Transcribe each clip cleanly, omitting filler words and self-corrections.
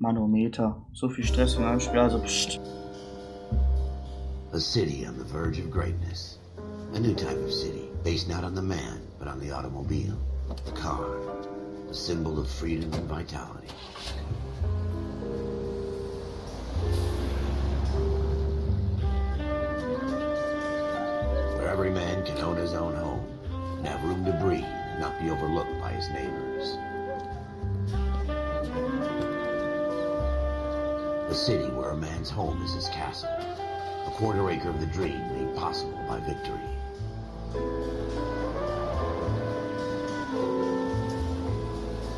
Manometer. So viel Stress in einem Spiel, also pst. A city on the verge of greatness. A new type of city, based not on the man, but on the automobile. The car. A symbol of freedom and vitality. Where every man can own his own home, and have room to breathe, and not be overlooked by his neighbors. A city where a man's home is his castle. A quarter acre of the dream made possible by victory.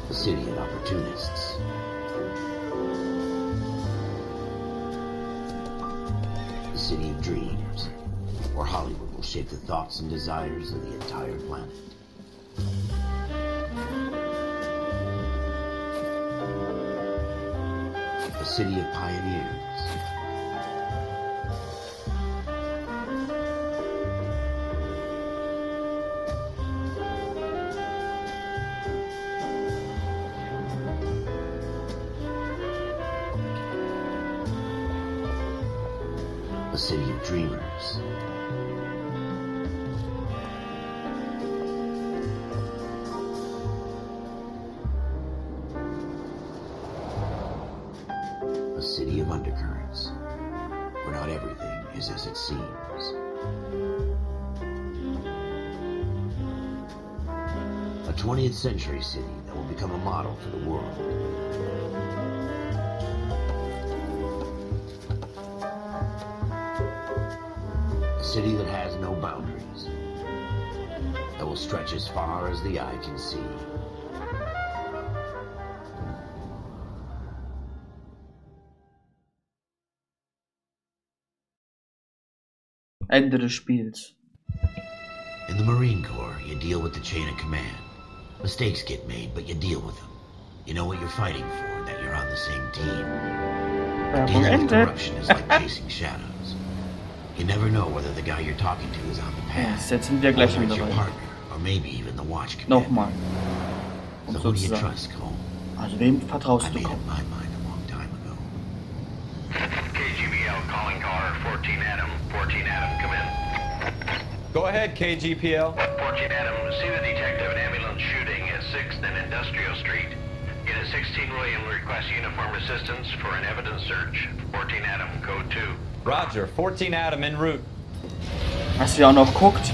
A city of opportunists. A city of dreams, where Hollywood will shape the thoughts and desires of the entire planet. A city of pioneers. A city of dreamers. A city of undercurrents, where not everything is as it seems. A 20th century city that will become a model for the world. A city that has no boundaries, that will stretch as far as the eye can see. Ende des Spiels. In the Marine Corps, you deal with the chain of command. Mistakes get made, but you deal with them. You know what you're fighting for, that you're on the same team. Dealing with corruption is like chasing shadows. You never know whether the guy you're talking to is on the path, Jetzt sind wir gleich whether it's wieder your rein. partner, or maybe even the watch commander. Nochmal. So Um who do you sozusagen. trust, Cole? Also wem I vertraust du? made up my mind a long time ago. KGBL calling car 14 Adam. 14 Adam, come in. Go ahead, KGPL. 14 Adam, see the detective and ambulance shooting at 6th and Industrial Street. Unit 16 William requests uniform assistance for an evidence search. 14 Adam, code 2. Roger, 14 Adam en route. Hast du ja auch noch guckt?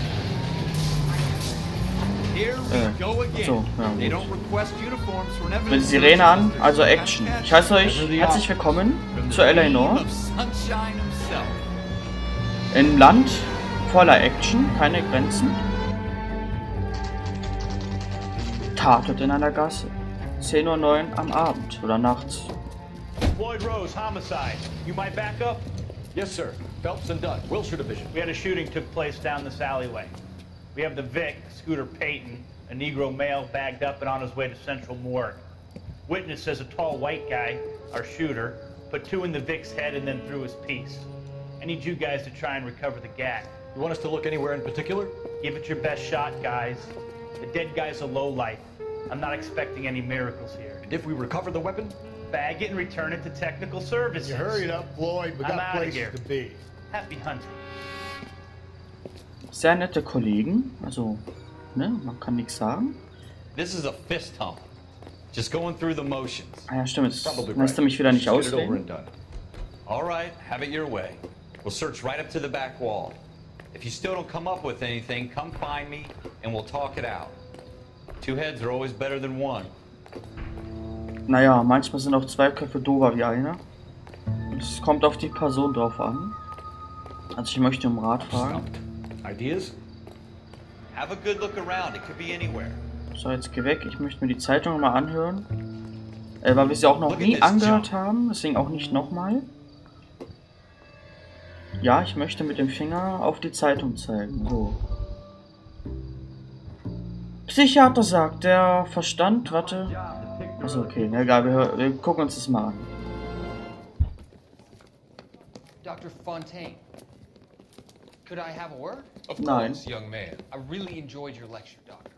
Here we go again. So, ja, They gut. don't request uniforms for an Mit evidence Sirene search. an, also Action. Ich heiße euch herzlich willkommen zu Eleanor. Of sunshine himself. Im Land voller Action, keine Grenzen. Tatort in einer Gasse. 10:09 Uhr am Abend oder nachts. Floyd Rose, homicide. You might back up? Yes, sir. Phelps and Dunn, Wilshire Division. We had a shooting took place down this alleyway. We have the Vic, Scooter Payton, a Negro male bagged up and on his way to Central Morgue. Witness says a tall white guy, our shooter, put 2 in the Vic's head and then threw his piece. I need you guys to try and recover the gat. You want us to look anywhere in particular? Give it your best shot, guys. The dead guy's a lowlife. I'm not expecting any miracles here. And if we recover the weapon? Bag it and return it to technical services. You hurried up, Floyd. We I'm got outta places here. to be. Happy hunting. Sehr nette Kollegen, also, ne, man kann nichts sagen. This is a fist hump. Just going through the motions. Ah ja, stimmt, jetzt Probably lässt er mich wieder nicht Just get it over ausreden. and done. All right, have it your way. We'll search right up to the back wall. If you still don't come up with anything, come find me and we'll talk it out. 2 heads are always better than 1. Naja, manchmal sind auch 2 Köpfe dober wie einer. Es kommt auf die Person drauf an. Also ich möchte um Rat fragen. Stumped. Ideas? Have a good look around. It could be anywhere. So, jetzt geh weg. Ich möchte mir die Zeitung mal anhören. Weil wir sie auch noch nie angehört haben. Deswegen auch nicht nochmal. Ja, ich möchte mit dem Finger auf die Zeitung zeigen. So. Psychiater sagt, der Verstand, warte. Achso, okay, na egal, wir gucken uns das mal an. Dr. Fontaine, could I have a word? Of Nein. course, young man. I really enjoyed your lecture, Doctor.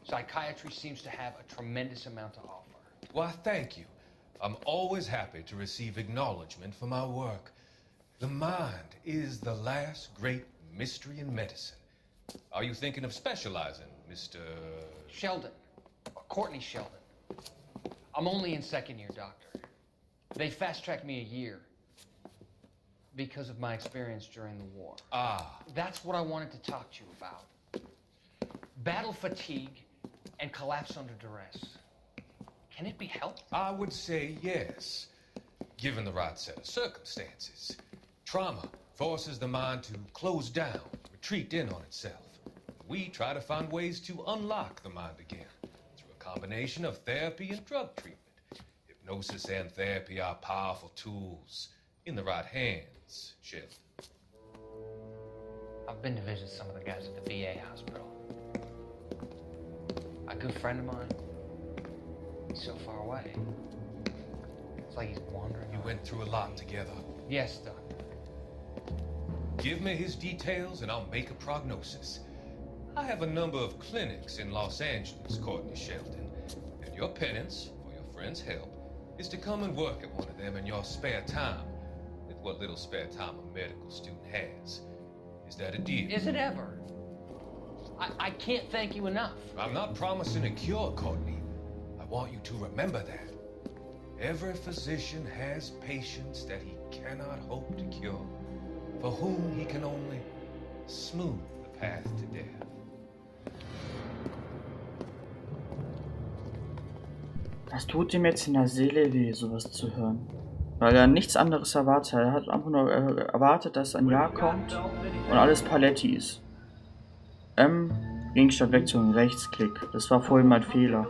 Psychiatry seems to have a tremendous amount to offer. Well, thank you. I'm always happy to receive acknowledgement for my work. The mind is the last great mystery in medicine. Are you thinking of specializing, Mr. Sheldon. Courtney Sheldon. I'm only in second year, doctor. They fast-tracked me a year because of my experience during the war. Ah. That's what I wanted to talk to you about. Battle fatigue and collapse under duress. Can it be helped? I would say yes, given the right set of circumstances. Trauma forces the mind to close down, retreat in on itself. We try to find ways to unlock the mind again through a combination of therapy and drug treatment. Hypnosis and therapy are powerful tools in the right hands, Sheldon. I've been to visit some of the guys at the VA hospital. A good friend of mine, he's so far away. It's like he's wandering. You went through a lot together. Yes, doctor. Give me his details and I'll make a prognosis. I have a number of clinics in Los Angeles, Courtney Sheldon, and your penance, for your friend's help, is to come and work at one of them in your spare time, with what little spare time a medical student has. Is that a deal? Is it ever? I can't thank you enough. I'm not promising a cure, Courtney. I want you to remember that. Every physician has patients that he cannot hope to cure, for whom he can only smooth the path to death. Das tut ihm jetzt in der Seele weh, sowas zu hören. Weil er nichts anderes erwartet. Er hat einfach nur erwartet, dass ein Jahr kommt und alles Paletti ist. Gegenstand wegzuholen, Rechtsklick. Das war vorhin mein Fehler.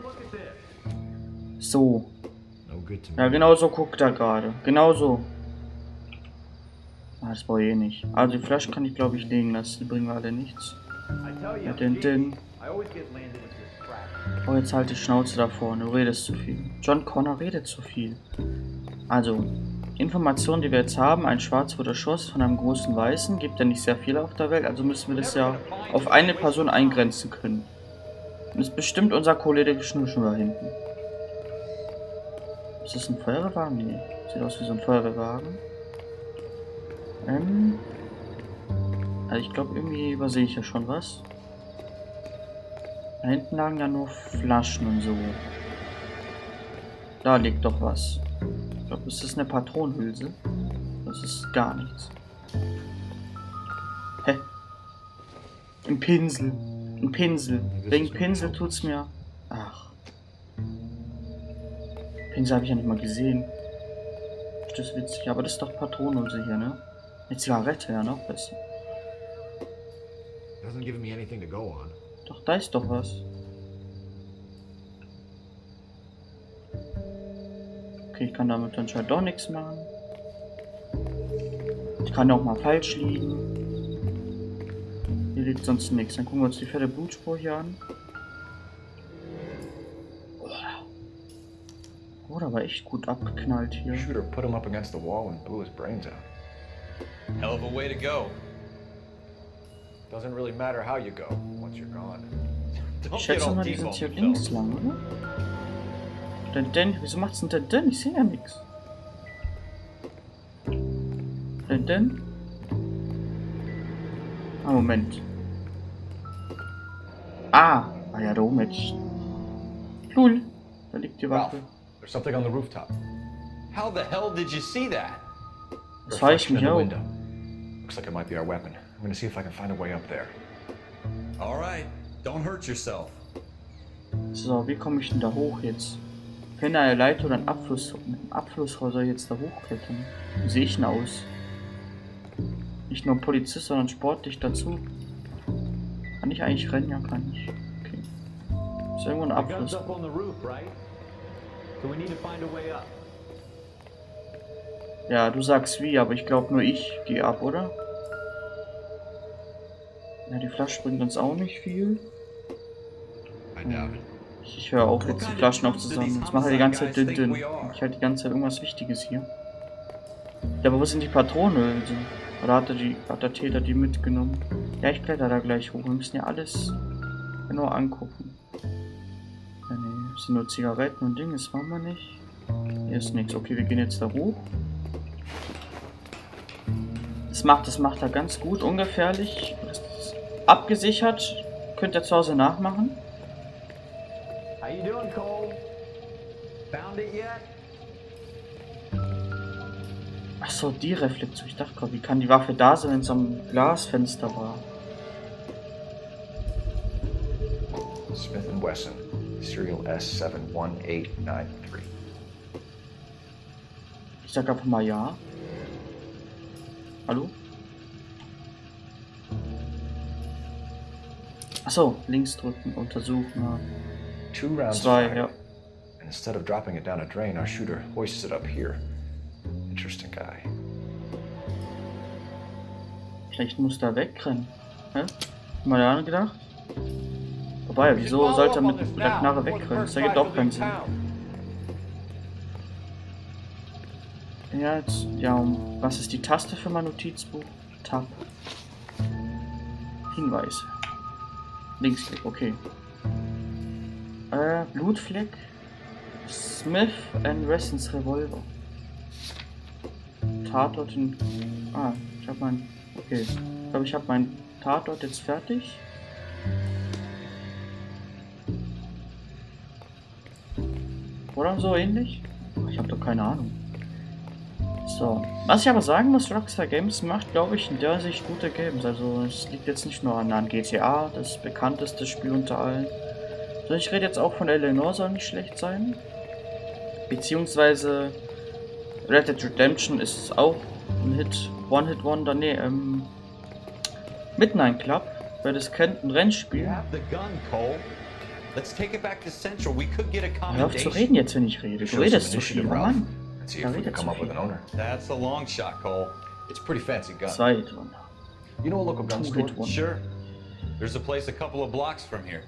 So. Ja, genau so guckt er gerade. Genau so. Ah, das brauche ich eh nicht. Also die Flasche kann ich, glaube ich, legen lassen. Die bringen wir alle nichts. Ja, den. Oh, jetzt halt die Schnauze da vorne. Du redest zu viel. John Connor redet zu viel. Also, Informationen, die wir jetzt haben. Ein Schwarzroter Schuss von einem großen Weißen. Gibt ja nicht sehr viel auf der Welt. Also müssen wir das ja auf eine Person eingrenzen können. Und ist bestimmt unser Kollege Schnuschen da hinten. Ist das ein Feuerwehrwagen? Nee. Sieht aus wie so ein Feuerwehrwagen. Also ich glaube, irgendwie übersehe ich ja schon was. Da hinten lagen ja nur Flaschen und so. Da liegt doch was. Ich glaube, ist das eine Patronenhülse? Das ist gar nichts. Hä? Ein Pinsel. Ein Pinsel. Wegen Pinsel tut's mir... Ach. Pinsel habe ich ja nicht mal gesehen. Das ist witzig. Aber das ist doch Patronenhülse hier, ne? Eine Zigarette, ja, noch besser. Doesn't give me anything to go on. Doch, da ist doch was. Okay, ich kann damit anscheinend doch nichts machen. Ich kann auch mal falsch liegen. Hier liegt sonst nichts. Dann gucken wir uns die fette Blutspur hier an. Wurde aber echt gut abgeknallt hier. Shooter put him up against the wall and blew his brains out. Hell of a way to go. Doesn't really matter how you go once you're gone. Ich Don't get schätze all mal, die deep sind on hier me, links Phil. lang, oder? Denn, wieso macht's denn? Ich sehe ja nichts. Denn? Ah, Moment. Ah ja, da oben hätte ich... Lul, da liegt die Waffe. There's something on the rooftop. How the hell did you see that? Das frage ich Reflection mich in the auch. window. Looks like it might be our weapon. I'm gonna see if I can find a way up there. All right, don't hurt yourself. So, wie komme ich denn da hoch jetzt? Finde eine Leiter oder ein Abfluss. Mit dem Abflussrohr soll ich jetzt da hochklettern. Wie sehe ich denn aus? Nicht nur Polizist, sondern sportlich dazu. Kann ich eigentlich rennen? Ja, kann ich. Okay. Ist irgendwo ein Abfluss. Ja, du sagst wie, aber ich glaube nur ich gehe ab, oder? Ja, die Flasche bringt uns auch nicht viel. Ich höre auf jetzt die Flaschen aufzusammeln. Ich mache die ganze Zeit dünn. Ich halte die ganze Zeit irgendwas Wichtiges hier. Ja, aber wo sind die Patronenhülsen? Oder hat der Täter die mitgenommen? Ja, ich kletter da gleich hoch. Wir müssen ja alles genau angucken. Ja, nee, das sind nur Zigaretten und Dinge, das machen wir nicht. Hier ist nichts. Okay, wir gehen jetzt da hoch. Das macht er ganz gut, ungefährlich. Abgesichert. Könnt ihr zu Hause nachmachen. How you doing, Cole? Found it yet? Achso, die Reflexion. Ich dachte gerade, wie kann die Waffe da sein, wenn es am Glasfenster war? Smith & Wesson, Serial S71893. Ich sag einfach mal ja. Hallo? Achso, links drücken, untersuchen. Ja. 2 rounds 2, fired. ja. And instead of dropping it down a drain, our shooter hoists it up here. Interesting guy. Vielleicht muss der wegrennen. Hä? Mal da gedacht? Wobei, wieso sollte er mit der Knarre wegrennen? Das ergibt auch keinen Sinn. Ja, jetzt, ja, was ist die Taste für mein Notizbuch? Tab. Hinweise. Linksklick, okay. Blutfleck. Smith & Wessons Revolver. Tatort in... Ah, ich hab mein... Okay. Ich glaube, ich habe meinen Tatort jetzt fertig. Oder so ähnlich? Ich habe doch keine Ahnung. So. Was ich aber sagen muss, Rockstar Games macht, glaube ich, in der Sicht gute Games. Also es liegt jetzt nicht nur an GTA, das bekannteste Spiel unter allen. Also ich rede jetzt auch von Eleanor, soll nicht schlecht sein. Beziehungsweise Red Dead Redemption ist auch ein Hit, One-Hit-Wonder, nee, Midnight Club, wer das kennt, ein Rennspiel. You have the gun, Cole. Let's take it back to Central. We could get a Hör auf zu commendation. reden jetzt, wenn ich rede. Du redest zu viel, Mann. Let's see Da if we can redet come zu up with viel. an owner. That's a long shot, Cole. It's a pretty fancy gun. Zweitwunder. You know a local gun store? Two-Hit-Wonder. Sure. There's a place a couple of blocks from here.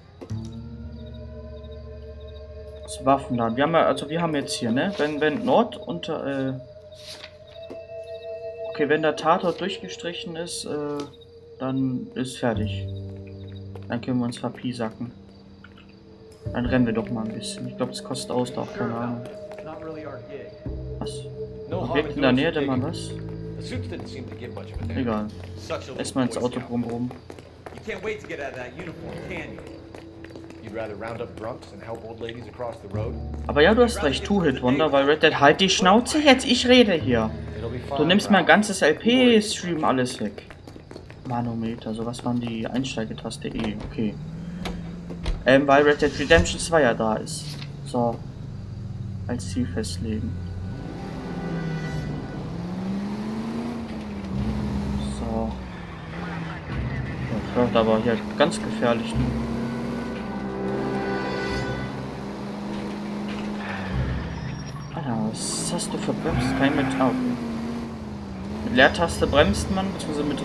Das Waffenladen. Wir haben ja, also wir haben jetzt hier, ne? Wenn Nord unter, okay, wenn der Tatort durchgestrichen ist, dann ist fertig. Dann können wir uns verpiesacken. Dann rennen wir doch mal ein bisschen. Ich glaube, das kostet Ausdauer, keine Ahnung. Not really our gig. Was? No Objekt in der Nähe, der mal was? The suits didn't seem to give much of a damn. Egal. Such a Erstmal ins Boy Auto Scout. rum. You can't wait to get out of that uniform, can you? You'd rather round up drunks and help old ladies across the road? Aber ja, du hast recht, Two-Hit-Wonder, weil Red Dead... Halt die Schnauze jetzt, ich rede hier. It'll be fine. Du nimmst mein Ralph. ganzes LP-Stream alles weg. Manometer, so was waren die Einsteigetaste E, okay. Weil Red Dead Redemption 2 ja da ist. So. Als Ziel festlegen. So. Ja, wird aber hier ganz gefährlich. Ne? Alter, was hast du für Bremsen? Kein mit. Ah, okay. Mit Leertaste bremst man, beziehungsweise mit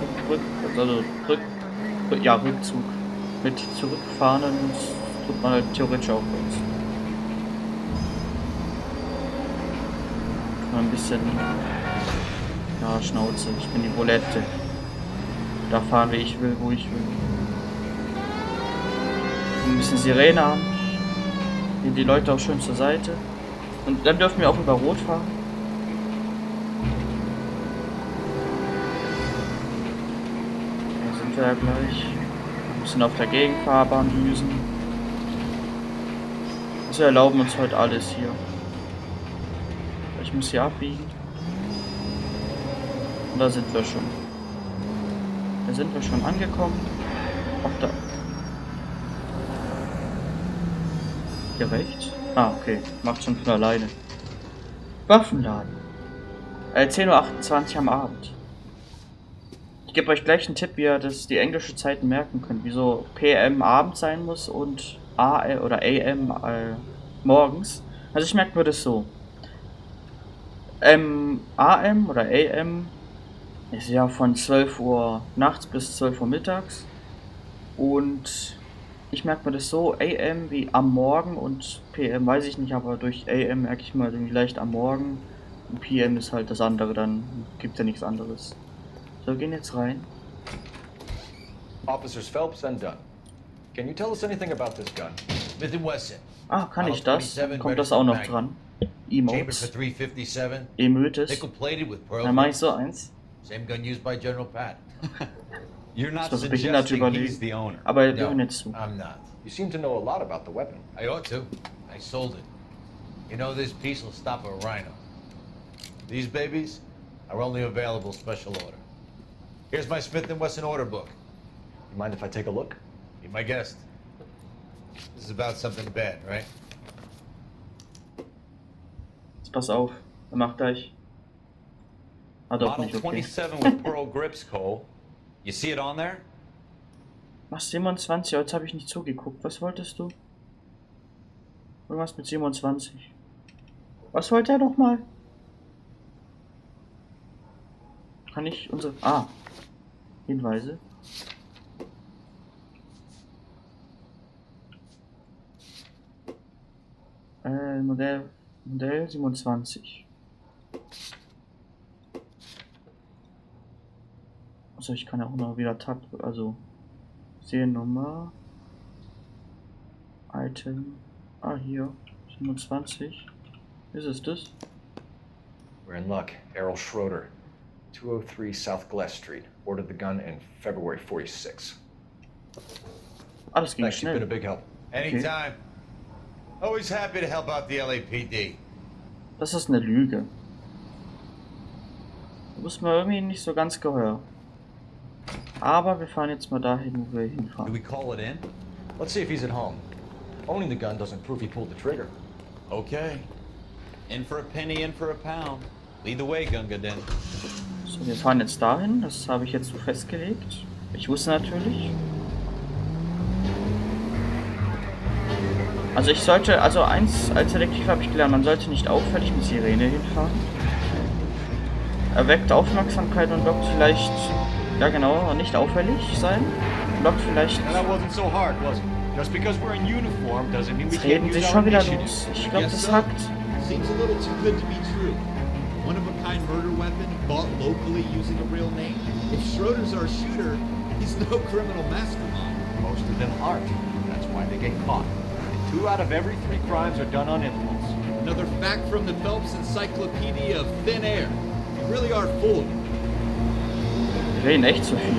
Rückzug. Mit zurückfahren tut man halt theoretisch auch bremsen. Mal ein bisschen. Ja, Schnauze, ich bin die Roulette. Da fahren wie ich will, wo ich will. Ein bisschen Sirene haben. Gehen die Leute auch schön zur Seite. Und dann dürfen wir auch über Rot fahren. Da sind wir ja gleich. Ein bisschen auf der Gegenfahrbahn düsen. Also wir erlauben uns heute alles hier. Ich muss hier abbiegen. Und da sind wir schon. Da sind wir schon angekommen. Auch da. Hier rechts? Ah, okay. Macht schon von alleine. Waffenladen. 10:28 Uhr am Abend. Ich gebe euch gleich einen Tipp, wie ihr die englische Zeiten merken könnt. Wieso PM abends sein muss und AM oder AM morgens. Also ich merke mir das so. AM oder AM ist ja von 12 Uhr nachts bis 12 Uhr mittags. Und ich merke mir das so, AM wie am Morgen und PM weiß ich nicht, aber durch AM merke ich mal irgendwie leicht am Morgen. Und PM ist halt das andere, dann gibt ja nichts anderes. So, wir gehen jetzt rein. Officers Phelps and Dunn. Can you tell us anything about this gun? Smith & Wesson. Ah, kann ich das? Kommt das auch noch dran? Chambers for Emotes. 357. Emötes. Nickel plated with pearl. Dann mache ich so eins. Same gun used by General Patton. You're not Das behindert suggesting he's überlegen. the owner. Aber wir No, hören jetzt zu. I'm not. You seem to know a lot about the weapon. I ought to. I sold it. You know, this piece will stop a rhino. These babies are only available special order. Here's my Smith & Wesson order book. You mind if I take a look? Be my guest. This is about something bad, right? Jetzt pass auf. Er macht gleich. Ah, doch Model nicht, okay. 27 with pearl grips, Cole. You see it on there? Mach 27, jetzt habe ich nicht zugeguckt. Was wolltest du? Irgendwas mit 27. Was wollte er noch mal? Kann ich unsere... Ah. Hinweise. Modell 27. Also ich kann ja auch noch wieder Tab, also Seriennummer, Item, hier, 27. Ist es das? We're in luck. Errol Schroeder, 203 South Glass Street. Ordered the gun in February 46. Ah, das ging Thanks, you've been a schnell. big help. Anytime. Always happy to help out the LAPD. Das ist eine Lüge. Du bist mir irgendwie nicht so ganz gehör. Aber wir fahren jetzt mal dahin, wo wir Do hinfahren. we call it in? Let's see if he's at home. Owning the gun doesn't prove he pulled the trigger. Okay. In for a penny, in for a pound. Lead the way, Gunga Din. So, wir fahren jetzt dahin. Das habe ich jetzt so festgelegt. Ich wusste natürlich. Also ich sollte, also eins als Detektiv habe ich gelernt, man sollte nicht auffällig mit Sirene hinfahren. Erweckt Aufmerksamkeit und lockt vielleicht, ja genau, nicht auffällig sein. Lockt vielleicht... That wasn't so hard, was it? Just because we're in uniform doesn't mean we Jetzt can't reden use sie our schon wieder initiative. los. Ich glaube, Yes, das sir. hackt. Seems a little too good to be true. One-of-a-kind murder weapon bought locally using a real name. If Schroeder's our shooter, he's no criminal mastermind. Most of them aren't. That's why they get caught. 2 out of every 3 crimes are done on impulse. Another fact from the Phelps Encyclopedia of Thin Air. You really are full. Wir reden echt zu viel.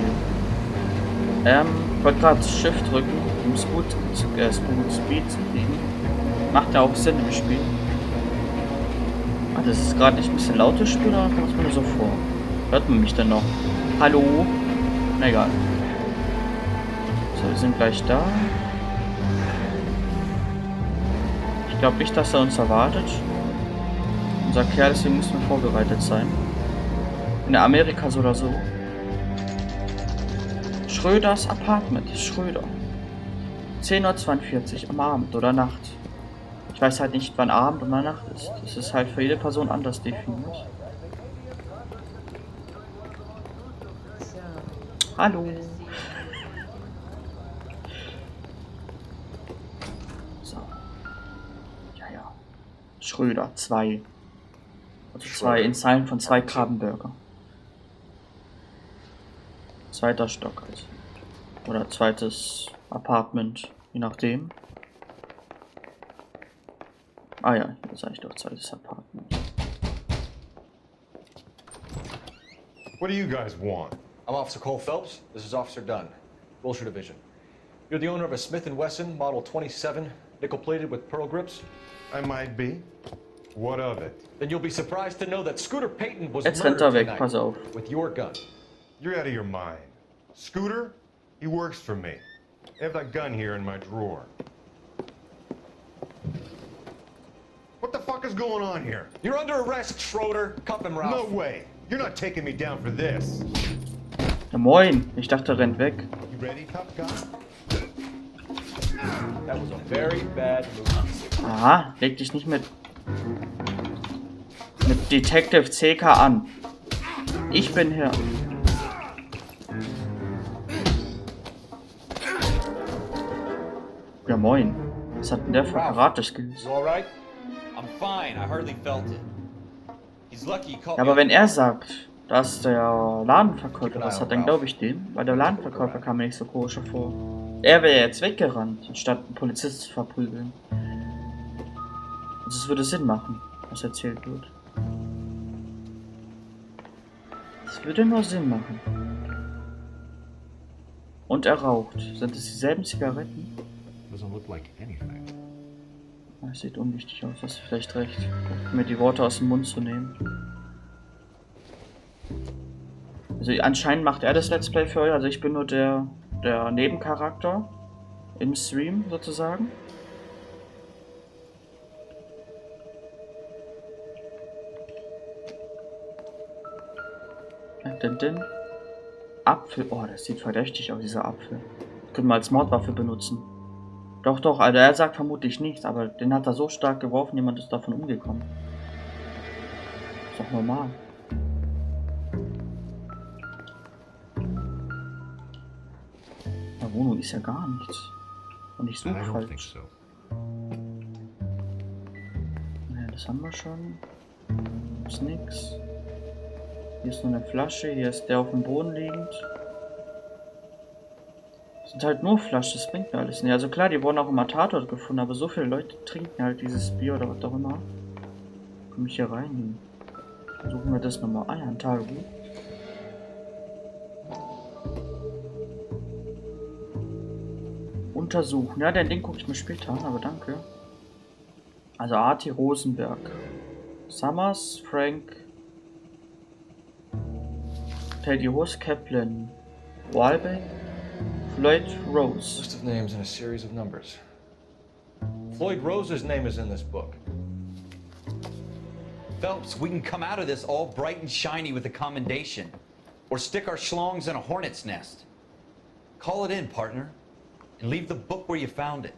Ich wollte gerade Shift drücken, um Speed zu kriegen. Macht ja auch Sinn im Spiel. Ah, das ist gerade nicht ein bisschen lautes Spiel, oder kommt es mir nur so vor? Hört man mich denn noch? Hallo? Na egal. So, wir sind gleich da. Ich glaube nicht, dass er uns erwartet. Unser Kerl, deswegen müssen wir vorbereitet sein. In Amerika so oder so. Schröders Apartment. Schröder. 10:42 Uhr am Abend oder Nacht. Ich weiß halt nicht, wann Abend oder Nacht ist. Das ist halt für jede Person anders definiert. Hallo. So. Ja. Schröder 2. Also 2 in Zahlen von 2 Krabbenburger. 2. Stock also. Oder 2. Apartment, je nachdem. Ah ja, hier sage ich doch 2. Apartment. What do you guys want? I'm Officer Cole Phelps. This is Officer Dunn, Wilshire Division. You're the owner of a Smith & Wesson Model 27, nickel-plated with pearl grips? I might be. What of it? Then you'll be surprised to know that Scooter Payton was Jetzt rennt er murdered weg, pass auf. tonight with your gun. You're out of your mind. Scooter? He works for me. I have that gun here in my drawer. What the fuck is going on here? You're under arrest, Schroeder. Cuff him, Ralph. No way. You're not taking me down for this. Ja, moin. Ich dachte, er rennt weg. You ready, tough guy? That was a very bad move. Aha, leg dich nicht mit Detective CK an. Ich bin hier. Ja, moin. Was hat denn der für Karate-Skills? You all right? I'm fine. I hardly felt it. He's lucky you caught Ja, me. aber wenn er sagt, dass der Ladenverkäufer was hat, dann glaube ich dem. Weil der Ladenverkäufer kam mir nicht so komisch vor. Er wäre jetzt weggerannt, anstatt einen Polizisten zu verprügeln. Also es würde Sinn machen. was erzählt wird. Das würde nur Sinn machen. Und er raucht. Sind es dieselben Zigaretten? Doesn't look like anything. Das sieht unwichtig aus, hast du vielleicht recht. Mir die Worte aus dem Mund zu nehmen. Also anscheinend macht er das Let's Play für euch, also ich bin nur der Nebencharakter im Stream sozusagen. Den Apfel, oh, das sieht verdächtig aus, dieser Apfel. Das können wir als Mordwaffe benutzen. Doch, doch, also er sagt vermutlich nichts, aber den hat er so stark geworfen, jemand ist davon umgekommen. Ist doch normal. In der Wohnung ist ja gar nichts. Und ich suche falsch. Ja, das haben wir schon. Ist nix. Hier ist nur eine Flasche, hier ist der auf dem Boden liegend. Das sind halt nur Flaschen, das bringt mir alles nicht. Also klar, die wurden auch im Tatort gefunden, aber so viele Leute trinken halt dieses Bier oder was auch immer. Komme ich hier rein? Versuchen wir das nochmal. Ah ja, ein Tagebuch. Untersuchen. Ja, den Ding gucke ich mir später an, aber danke. Also Arti Rosenberg. Summers, Frank. Teddy Ross, Kaplan. Walbeck. Floyd Rose. List of names and a series of numbers. Floyd Rose's name is in this book. Phelps, we can come out of this all bright and shiny with a commendation. Or stick our schlongs in a hornet's nest. Call it in, partner. And leave the book where you found it.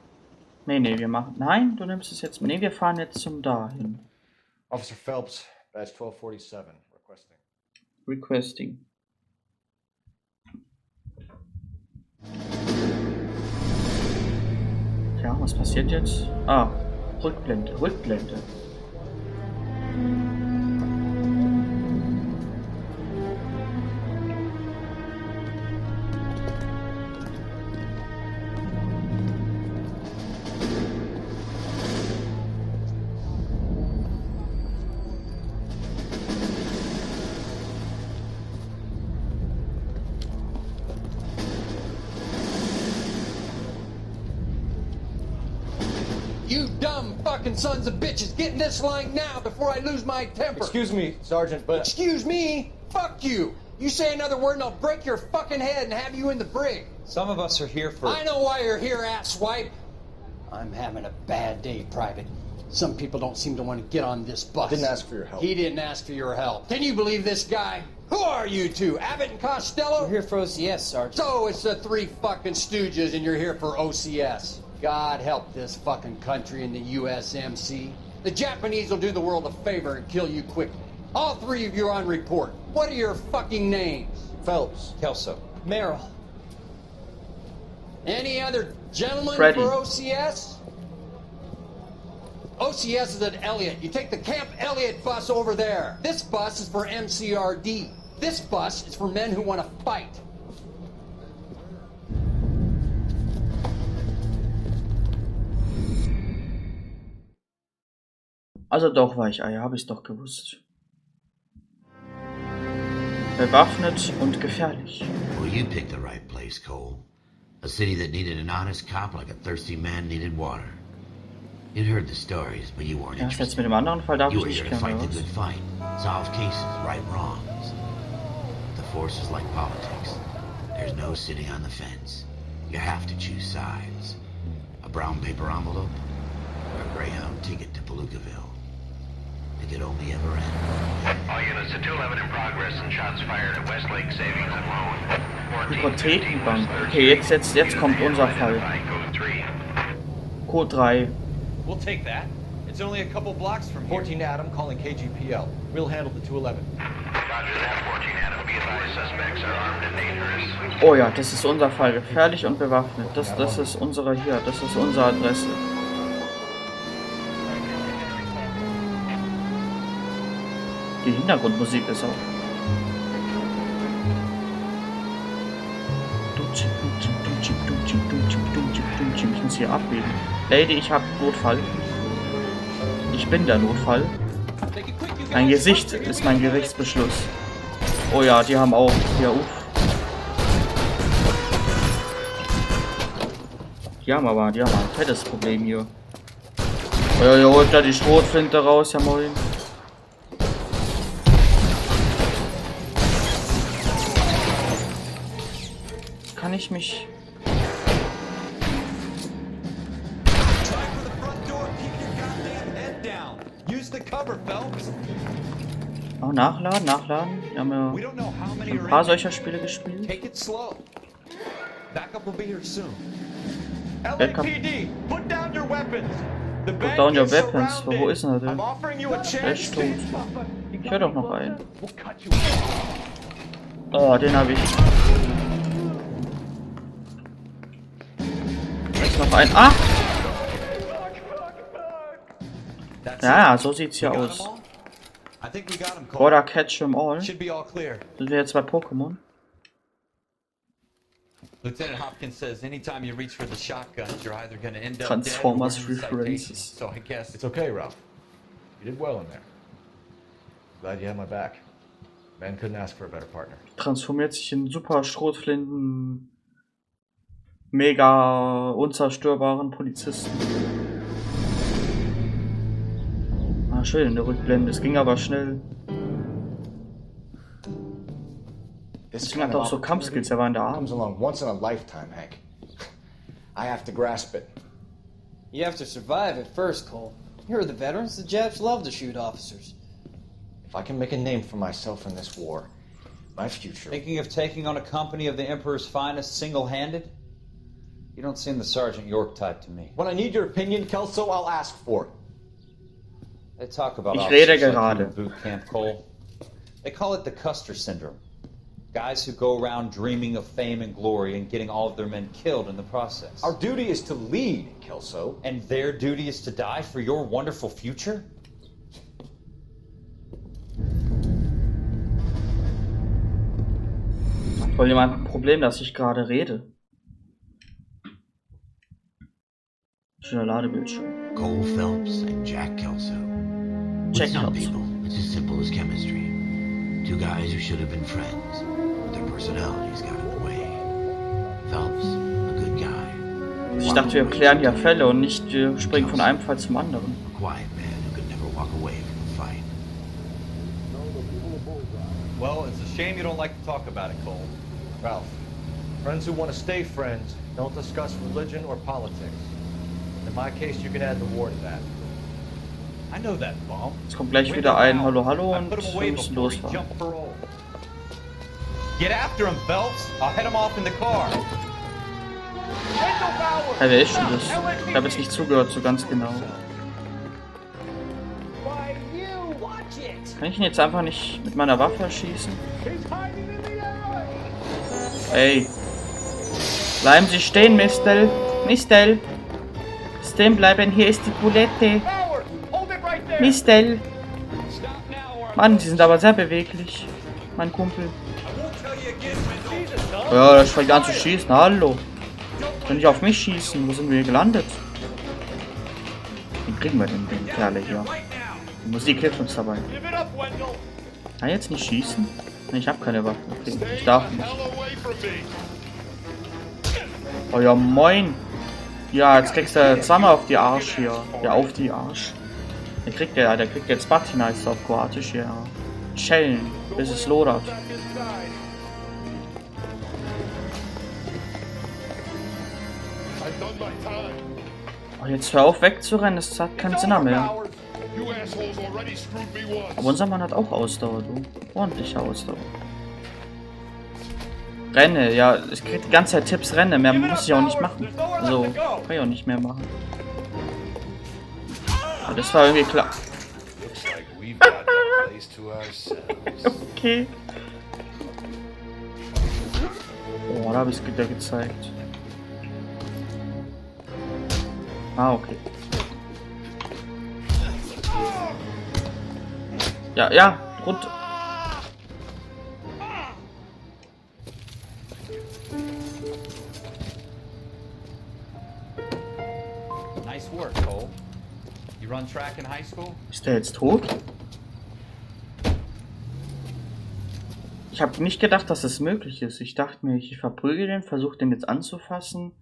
Nee, wir machen... Nein, du nimmst es jetzt... Nee, wir fahren jetzt zum dahin. Officer Phelps, badge 1247, requesting. Requesting. Ja, was passiert jetzt? Ah, Rückblende, Rückblende. You dumb fucking sons of bitches, get in this line now before I lose my temper. Excuse me, Sergeant, but... Excuse me? Fuck you. You say another word and I'll break your fucking head and have you in the brig. Some of us are here for... I know why you're here, asswipe. I'm having a bad day, Private. Some people don't seem to want to get on this bus. Didn't ask for your help. He didn't ask for your help. Can you believe this guy? Who are you two? Abbott and Costello? We're here for OCS, Sergeant. So it's the three fucking stooges and you're here for OCS. God help this fucking country and the USMC. The Japanese will do the world a favor and kill you quickly. All three of you are on report. What are your fucking names? Phelps. Kelso. Merrill. Any other gentlemen Freddie. for OCS? OCS is at Elliott. You take the Camp Elliott bus over there. This bus is for MCRD. This bus is for men who want to fight. Also doch, Weicheier, habe ich doch gewusst. Bewaffnet und gefährlich. Well, you picked the right place, Cole. A city that needed an honest cop like a thirsty man needed water. You'd heard the stories, but you weren't Ja, jetzt interested. mit dem anderen Fall darf You ich were here nicht to gerne fight the raus. good fight, solve cases, right wrongs. The force is like politics. There's no sitting on the fence. You have to choose sides. A brown paper envelope or a Greyhound ticket to Palookaville. It could only ever end. All units to 211 in progress and shots fired at Westlake Savings and Loan. Hypothekenbank. Okay, jetzt kommt unser Fall. Code 3. We'll take that. It's only a couple blocks from here. 14 Adam calling KGPL. We'll handle the 211. Roger that, 14 Adam. Be advised, suspects are armed and dangerous. Oh ja, das ist unser Fall. Gefährlich und bewaffnet. Das ist unsere hier. Das ist unsere Adresse. Die Hintergrundmusik ist auch. Ich muss hier abbiegen. Lady, ich hab Notfall. Ich bin der Notfall. Mein Gesicht ist mein Gerichtsbeschluss. Oh ja, die haben auch. Ja, uff. Die haben ein fettes Problem hier. Oh ja, holt da die Schrotflinte raus, ja moin. Kann ich mich... Oh, nachladen. Wir haben ja ein paar solcher Spiele gespielt. LAPD, put down your weapons. The Put down your bank is weapons. surrounded. Wo ist denn der? I'm offering you a Der chance ist to... tot. Ich höre doch noch einen. Oh, den habe ich. Da ist noch ein. Ah! Ja, so sieht's hier aus. Gotta catch them all. Sind wir jetzt bei Pokémon? Lieutenant Hopkins says anytime you reach for the shotguns, you're either going to end up Transformers dead or we're in references. citations. So I guess It's okay, Ralph. You did well in there. Glad you had my back. Man couldn't ask for a better partner. Transformiert sich in super Schrotflinten. Mega unzerstörbaren Polizisten. Ah, schön in der Rückblende. Es ging aber schnell. Deswegen hat er auch so Kampfskills, er war in der Arm. Comes along once in a lifetime, Hank. I have to grasp it. You have to survive at first, Cole. Here are the veterans. The Japs love to shoot officers. If I can make a name for myself in this war, my future... Thinking of taking on a company of the Emperor's finest single-handed? You don't seem the Sergeant York type to me. When I need your opinion, Kelso, I'll ask for it. They talk about Ich rede officers like gerade. you in boot camp, Cole. They call it the Custer syndrome. Guys who go around dreaming of fame and glory and getting all of their men killed in the process. Our duty is to lead, Kelso. And their duty is to die for your wonderful future? Hat wohl jemand ein Problem, dass ich gerade rede? Schöner Ladebildschirm. Cole Phelps and Jack Kelso. Jack With some Kelso. people, it's as simple as chemistry. Two guys who should have been friends, but their personalities got in the way. Phelps, a good guy. Ich dachte, wir klären ja Fälle und nicht wir springen von einem Fall zum anderen. A quiet man who could never walk away from a fight. well, it's a shame you don't like to talk about it, Cole. Ralph, friends who want to stay friends don't discuss religion or politics. In my case, you can add the war to that. I know that bump. Jetzt kommt gleich wieder ein Hallo Hallo und wir müssen losfahren. Get after him, Phelps. I'll head him off in the car. Hey, wer ist denn das? Ich habe jetzt nicht zugehört, so ganz genau. Kann ich ihn jetzt einfach nicht mit meiner Waffe erschießen? Ey. Bleiben Sie stehen, Mistel. Mistel. Stehen bleiben, hier ist die Bulette. Mistel. Mann, sie sind aber sehr beweglich. Mein Kumpel. Ja, das fängt an zu schießen. Hallo. Können nicht auf mich schießen. Wo sind wir hier gelandet? Wie kriegen wir denn den Kerle hier? Die Musik hilft uns dabei. Kann ich jetzt nicht schießen? Ne, ich habe keine Waffe. Okay, ich darf nicht. Oh ja, moin. Ja, jetzt kriegst du zweimal auf die Arsch hier. Ja, auf die Arsch. Der kriegt jetzt Batina, heißt auf Kroatisch hier. Schellen, bis es lodert. Oh, jetzt hör auf wegzurennen, das hat keinen Sinn mehr. Aber unser Mann hat auch Ausdauer, du. Ordentliche Ausdauer. Renne, ja, ich krieg die ganze Zeit Tipps, renne. Mehr muss ich auch nicht machen. So, kann ich auch nicht mehr machen. Aber das war irgendwie klar. Okay. Oh, da habe ich es wieder gezeigt. Ah, okay. Ja, ja, runter. Nice work, Cole. You run track in high school? Ist der jetzt tot? Ich habe nicht gedacht, dass das möglich ist. Ich dachte mir, ich verprügel den, versuche den jetzt anzufassen.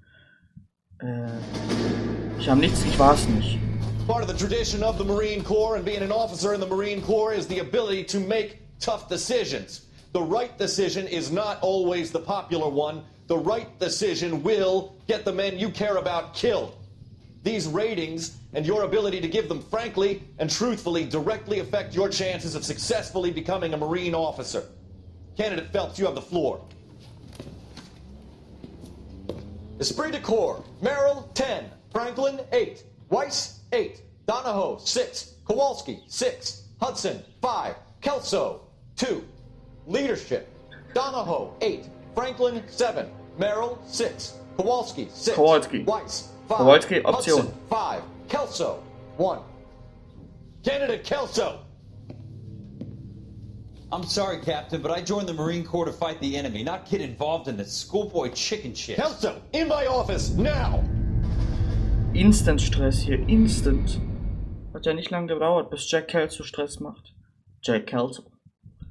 Ich habe nichts, ich war es nicht. Part of the tradition of the Marine Corps and being an officer in the Marine Corps is the ability to make tough decisions. The right decision is not always the popular one. The right decision will get the men you care about killed. These ratings and your ability to give them frankly and truthfully directly affect your chances of successfully becoming a Marine officer. Candidate Phelps, you have the floor. Esprit de Corps, Merrill, 10. Franklin, 8. Weiss, 8. Donahoe, 6. Kowalski, 6. Hudson, 5. Kelso, 2. Leadership, Donahoe, 8. Franklin, 7. Merrill, 6. Kowalski, 6. Kowalski. Weiss, 5. Kowalski, Option. Hudson, 5. Kelso, 1. Candidate Kelso! I'm sorry, Captain, but I joined the Marine Corps to fight the enemy, not get involved in this schoolboy chicken shit. Kelso, in my office, now! Instant Stress hier, instant. Hat ja nicht lange gedauert, bis Jack Kelso Stress macht. Jack Kelso.